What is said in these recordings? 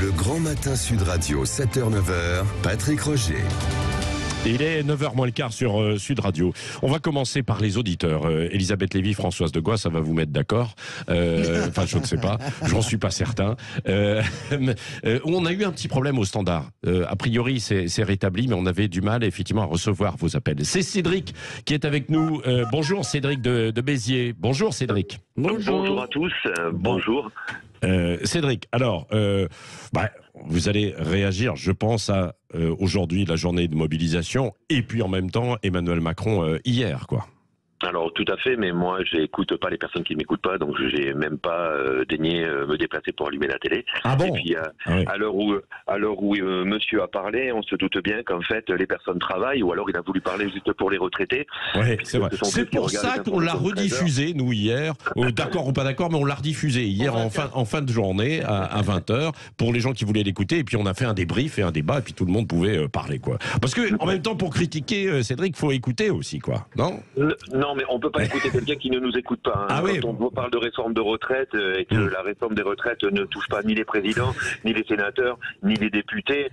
Le Grand Matin Sud Radio, 7h-9h, Patrick Roger. Il est 9h moins le quart sur Sud Radio. On va commencer par les auditeurs. Elisabeth Lévy, Françoise de Gois, ça va vous mettre d'accord. Enfin, je ne sais pas. J'en suis pas certain. On a eu un petit problème au standard. A priori, c'est rétabli, mais on avait du mal, effectivement, à recevoir vos appels. C'est Cédric qui est avec nous. Bonjour, Cédric de Béziers. Bonjour, Cédric. Bonjour à tous. Bonjour. Cédric, alors, vous allez réagir, je pense, à aujourd'hui la journée de mobilisation et puis en même temps Emmanuel Macron hier, quoi. Alors tout à fait, mais moi j'écoute pas les personnes qui ne m'écoutent pas, donc j'ai même pas daigné me déplacer pour allumer la télé. Ah bon? Et puis à l'heure où monsieur a parlé, on se doute bien qu'en fait les personnes travaillent, ou alors il a voulu parler juste pour les retraités. Ouais, c'est vrai. C'est pour ça qu'on l'a rediffusé nous hier. D'accord ou pas d'accord, mais on l'a rediffusé hier en fin de journée à 20h pour les gens qui voulaient l'écouter. Et puis on a fait un débrief et un débat, et puis tout le monde pouvait parler, quoi. Parce que en même temps, pour critiquer Cédric, faut écouter aussi, quoi. Non? Non, mais on peut pas écouter quelqu'un qui ne nous écoute pas. Hein. Ah oui. Quand on parle de réforme de retraite et que la réforme des retraites ne touche pas ni les présidents, ni les sénateurs, ni les députés,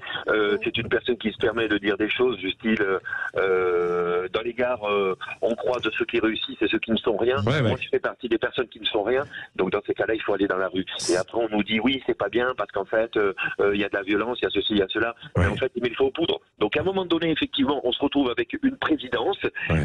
c'est une personne qui se permet de dire des choses du style dans les gares, on croit de ceux qui réussissent et ceux qui ne sont rien. Ouais. Moi, je fais partie des personnes qui ne sont rien. Donc dans ces cas-là, il faut aller dans la rue. Et après, on nous dit oui, c'est pas bien parce qu'en fait, il y a de la violence, il y a ceci, il y a cela. Ouais. Mais en fait, il met le feu aux poudres. Donc à un moment donné, effectivement, on se retrouve avec une présidence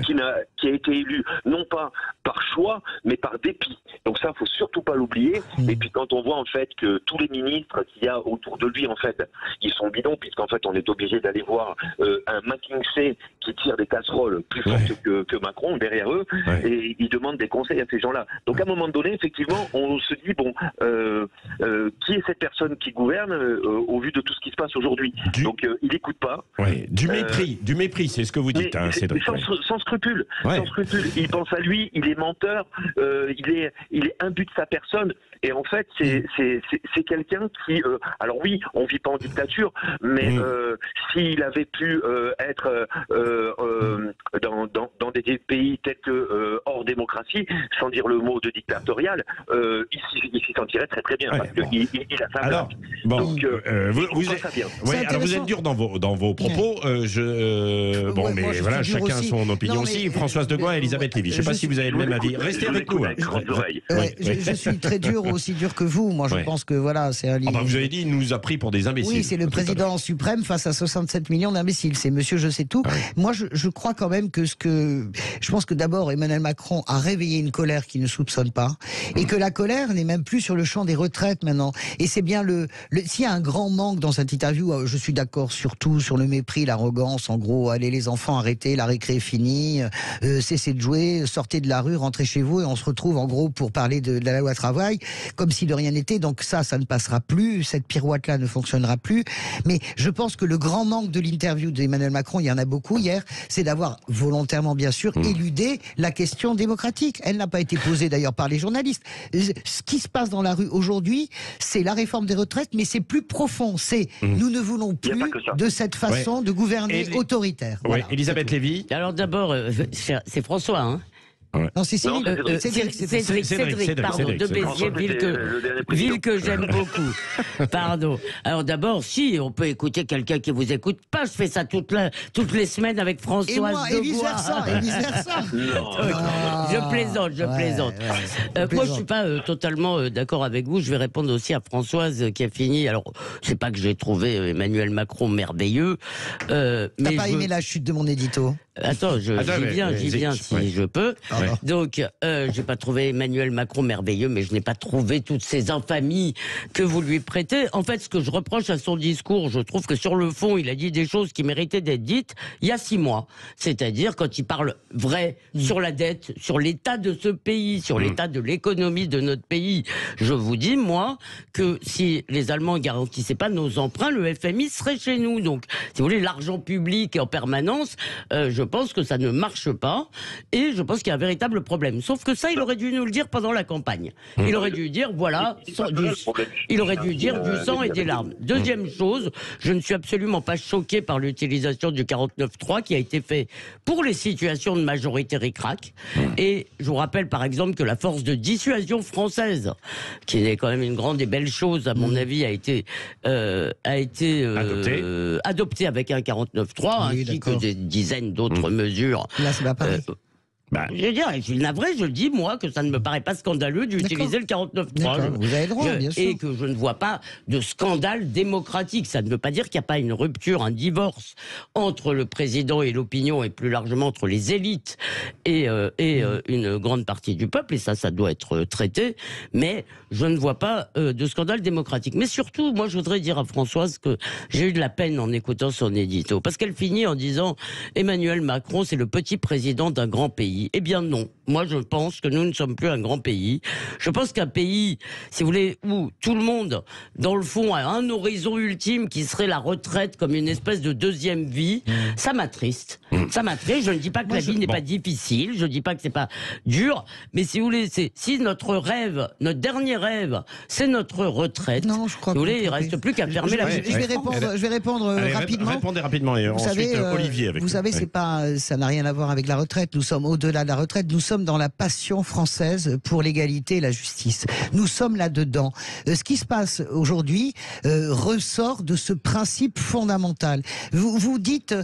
qui a été élue non pas par choix, mais par dépit. Donc ça, faut surtout pas l'oublier. Et puis quand on voit en fait que tous les ministres qu'il y a autour de lui, en fait, ils sont bidons, puisqu'en fait, on est obligé d'aller voir un McKinsey qui tire des casseroles plus fortes que Macron derrière eux, et ils demandent des conseils à ces gens-là. Donc à un moment donné, effectivement, on se dit bon, qui est cette personne qui gouverne au vu de tout ce qui se passe aujourd'hui? Donc il écoute pas. Ouais. Du mépris, c'est ce que vous dites, Cédric. Sans scrupule. Sans scrupule. Il pense à lui, il est menteur, il est imbu de sa personne. Et en fait, c'est quelqu'un qui... alors oui, on vit pas en dictature, mais s'il avait pu être dans des pays tels que hors démocratie, sans dire le mot de dictatorial, il s'y sentirait très très bien, parce qu'il a sa place. Donc, vous êtes dur dans vos propos. Mais voilà, chacun a son opinion aussi. Françoise de Gois et Elisabeth Lévy. Je ne sais pas si vous avez le même avis. Restez avec nous. Je suis très dur, aussi dur que vous. Moi, je pense que voilà, c'est un livre. Vous avez dit, il nous a pris pour des imbéciles. Oui, c'est le président suprême face à 67 millions d'imbéciles. C'est monsieur je sais tout. Moi, je crois quand même que je pense que d'abord, Emmanuel Macron a réveillé une colère qu'il ne soupçonne pas. Et que la colère n'est même plus sur le champ des retraites maintenant. Et c'est bien s'il y a un grand manque dans cette interview, je suis d'accord surtout sur le mépris, l'arrogance. En gros, allez les enfants, arrêtez, la récré est finie, cessez de jouer, sortez de la rue, rentrez chez vous, et on se retrouve en gros pour parler de la loi travail, comme si de rien n'était. Donc ça ne passera plus, cette pirouette-là ne fonctionnera plus. Mais je pense que le grand manque de l'interview d'Emmanuel Macron, il y en a beaucoup hier, c'est d'avoir volontairement, bien sûr, éludé la question démocratique. Elle n'a pas été posée d'ailleurs par les journalistes. Ce qui se passe dans la rue aujourd'hui, c'est la réforme des retraites, mais c'est plus profond. C'est nous ne voulons plus de cette façon de gouverner autoritaire. Voilà. Elisabeth Lévy. Alors d'abord, c'est François, hein? Non, c'est Cédric, de Béziers, ville que j'aime beaucoup. Pardon. Alors d'abord, si on peut écouter quelqu'un qui vous écoute pas, je fais ça toutes les semaines avec Françoise de Gois. Et vice versa. Je plaisante. Moi, je suis pas totalement d'accord avec vous. Je vais répondre aussi à Françoise qui a fini. Alors, c'est pas que j'ai trouvé Emmanuel Macron merveilleux. T'as pas aimé la chute de mon édito? Attends, j'y viens si je peux. Donc, j'ai pas trouvé Emmanuel Macron merveilleux, mais je n'ai pas trouvé toutes ces infamies que vous lui prêtez. En fait, ce que je reproche à son discours, je trouve que sur le fond, il a dit des choses qui méritaient d'être dites il y a 6 mois. C'est-à-dire quand il parle vrai sur la dette, sur l'état de ce pays, sur l'état de l'économie de notre pays. Je vous dis, moi, que si les Allemands ne garantissaient pas nos emprunts, le FMI serait chez nous. Donc, si vous voulez, l'argent public en permanence, je je pense que ça ne marche pas, et je pense qu'il y a un véritable problème. Sauf que ça, il aurait dû nous le dire pendant la campagne. Il aurait dû dire, voilà, il aurait dû dire du sang et des larmes. Deuxième chose, je ne suis absolument pas choqué par l'utilisation du 49.3 qui a été fait pour les situations de majorité ric-rac. Et je vous rappelle par exemple que la force de dissuasion française, qui est quand même une grande et belle chose à mon avis, a été adoptée avec un 49.3, ainsi que des dizaines d'autres mesures. Là, c'est pas pareil. Je veux dire, je suis navré, je le dis, moi, que ça ne me paraît pas scandaleux d'utiliser le 49.3. Vous avez le droit, bien sûr. Et que je ne vois pas de scandale démocratique. Ça ne veut pas dire qu'il n'y a pas une rupture, un divorce entre le président et l'opinion, et plus largement entre les élites et une grande partie du peuple. Et ça doit être traité. Mais je ne vois pas de scandale démocratique. Mais surtout, moi, je voudrais dire à Françoise que j'ai eu de la peine en écoutant son édito. Parce qu'elle finit en disant « Emmanuel Macron, c'est le petit président d'un grand pays ». Eh bien non, moi je pense que nous ne sommes plus un grand pays. Je pense qu'un pays, si vous voulez, où tout le monde, dans le fond, a un horizon ultime qui serait la retraite comme une espèce de deuxième vie, ça m'attriste. Ça m'attriste. Je ne dis pas que la vie n'est pas difficile, je ne dis pas que c'est pas dur, mais si vous voulez, si notre rêve, notre dernier rêve, c'est notre retraite, non, je crois si vous voulez, il ne reste plus qu'à fermer la bouche. Je vais répondre rapidement. Répondez rapidement et ensuite Olivier avec vous savez, c'est pas, ça n'a rien à voir avec la retraite. Nous sommes au-delà de la retraite, nous sommes dans la passion française pour l'égalité et la justice. Nous sommes là-dedans. Ce qui se passe aujourd'hui ressort de ce principe fondamental. Vous dites,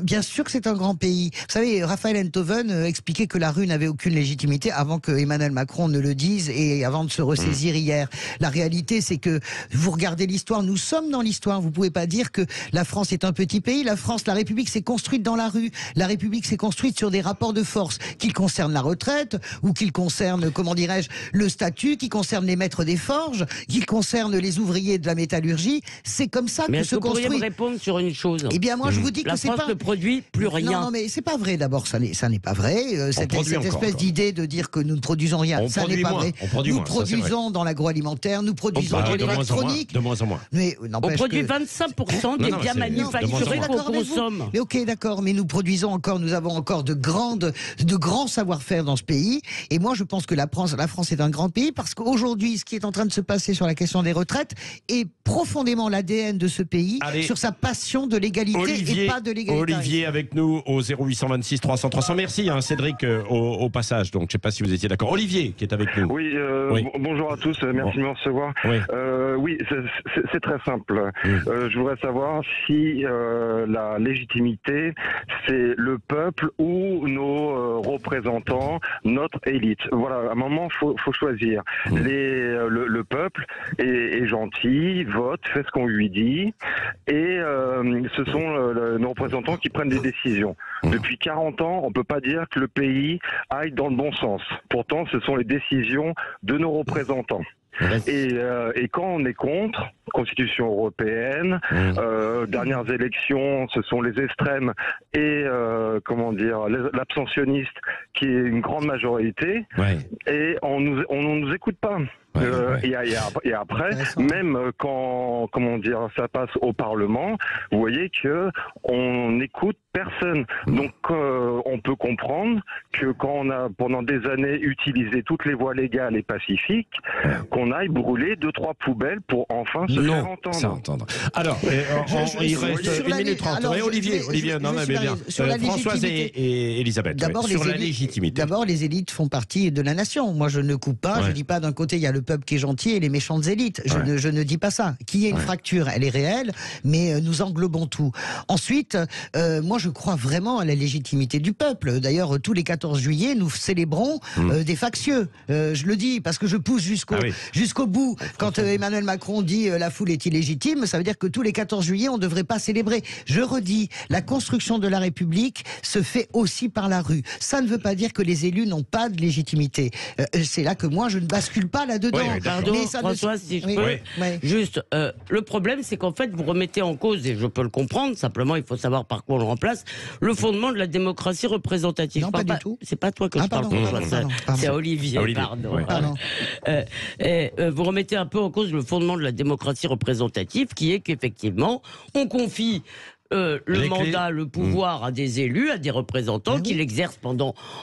bien sûr que c'est un grand pays. Vous savez, Raphaël Enthoven expliquait que la rue n'avait aucune légitimité avant que Emmanuel Macron ne le dise et avant de se ressaisir hier. La réalité, c'est que vous regardez l'histoire, nous sommes dans l'histoire. Vous pouvez pas dire que la France est un petit pays. La France, la République s'est construite dans la rue. La République s'est construite sur des rapports de force, qu'il concerne la retraite, ou qu'il concerne, comment dirais-je, le statut, qui concerne les maîtres des forges, qu'il concerne les ouvriers de la métallurgie. C'est comme ça que se construit. Mais vous pourriez me répondre sur une chose? Eh bien, moi, je vous dis que c'est pas... La France ne produit plus rien. Non, mais c'est pas vrai. D'abord, ça n'est pas vrai. Cette espèce d'idée de dire que nous ne produisons rien, ça n'est pas vrai. Nous produisons dans l'agroalimentaire, nous produisons dans l'électronique. De moins en moins. Mais on produit 25% des biens manufacturés qu'on consomme. Mais ok, d'accord, mais nous produisons encore, nous avons encore de grands savoir-faire dans ce pays. Et moi, je pense que la France est un grand pays parce qu'aujourd'hui, ce qui est en train de se passer sur la question des retraites est profondément l'ADN de ce pays. Allez, sur sa passion de l'égalité et pas de l'égalité. Olivier avec nous au 0826 300 300. Merci Cédric au passage. Donc je ne sais pas si vous étiez d'accord. Olivier qui est avec nous. Oui, bonjour à tous. Merci de me recevoir. Oui, c'est très simple. Je voudrais savoir si la légitimité, c'est le peuple ou nos représentants, notre élite. Voilà, à un moment, faut choisir. Le peuple est gentil, vote, fait ce qu'on lui dit, et ce sont nos représentants qui prennent des décisions. Depuis 40 ans, on peut pas dire que le pays aille dans le bon sens. Pourtant, ce sont les décisions de nos représentants. Et quand on est contre, Constitution européenne, dernières élections, ce sont les extrêmes et l'abstentionniste qui est une grande majorité, et on nous écoute pas. Et après, même quand ça passe au Parlement, vous voyez que on n'écoute personne. Donc on peut comprendre que quand on a pendant des années utilisé toutes les voies légales et pacifiques, qu'on aille brûler 2-3 poubelles pour enfin se faire entendre. Alors, il reste 1 minute 30. Olivier, non mais bien. Françoise et Elisabeth. Sur la légitimité. D'abord, les élites font partie de la nation. Moi, je ne coupe pas. Je dis pas d'un côté il y a le peuple qui est gentil et les méchantes élites. Je ne dis pas ça. Qu'il y ait une fracture, elle est réelle, mais nous englobons tout. Ensuite, moi, je crois vraiment à la légitimité du peuple. D'ailleurs, tous les 14 juillet, nous célébrons des factieux. Je le dis parce que je pousse jusqu'au bout. Quand Emmanuel Macron dit la foule est illégitime, ça veut dire que tous les 14 juillet, on ne devrait pas célébrer. Je redis, la construction de la République se fait aussi par la rue. Ça ne veut pas dire que les élus n'ont pas de légitimité. C'est là que moi, je ne bascule pas là-dedans. Pardon, François, si je peux. Juste, le problème, c'est qu'en fait, vous remettez en cause, et je peux le comprendre, simplement, il faut savoir par quoi on le remplace, le fondement de la démocratie représentative. Non, pas du tout. C'est pas toi que je parle, c'est Olivier, pardon. Vous remettez un peu en cause le fondement de la démocratie représentative, qui est qu'effectivement, on confie le mandat, le pouvoir à des élus, à des représentants qui l'exercent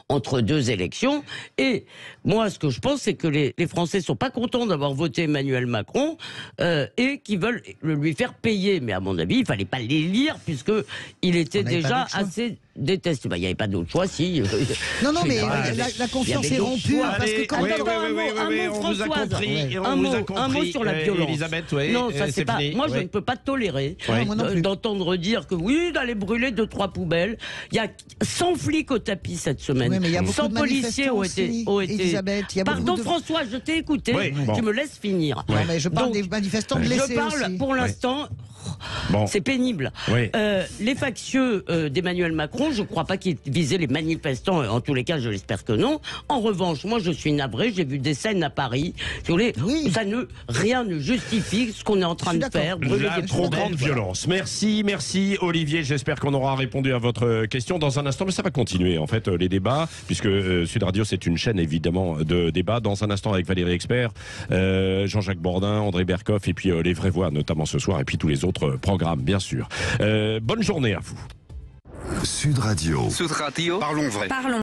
entre 2 élections. Et moi, ce que je pense, c'est que les Français sont pas contents d'avoir voté Emmanuel Macron et qui veulent lui faire payer. Mais à mon avis, il fallait pas l'élire puisque il était déjà assez détesté. Il n'y avait pas d'autre choix, si. Non, mais la confiance est rompue. Parce que quand un mot sur la violence. Elisabeth, non, ça c'est pas. Moi, je ne peux pas tolérer d'entendre dire que oui, d'aller brûler 2-3 poubelles. Il y a 100 flics au tapis cette semaine. 100 policiers ont été. Pardon, François, je t'ai écouté. Tu me laisses finir. Non, mais je parle des manifestants blessés. Je parle aussi. Pour l'instant. C'est pénible. Les factieux d'Emmanuel Macron, je ne crois pas qu'ils visaient les manifestants. En tous les cas, je l'espère que non. En revanche, moi, je suis navré. J'ai vu des scènes à Paris. Rien ne justifie ce qu'on est en train de faire. La trop grande violence. Merci Olivier. J'espère qu'on aura répondu à votre question dans un instant. Mais ça va continuer, en fait, les débats, puisque Sud Radio, c'est une chaîne, évidemment, de débats. Dans un instant, avec Valérie Expert, Jean-Jacques Bourdin, André Berkoff, et puis Les Vraies Voix, notamment ce soir, et puis tous les autres programmes, bien sûr. Bonne journée à vous. Sud Radio. Sud Radio. Parlons vrai.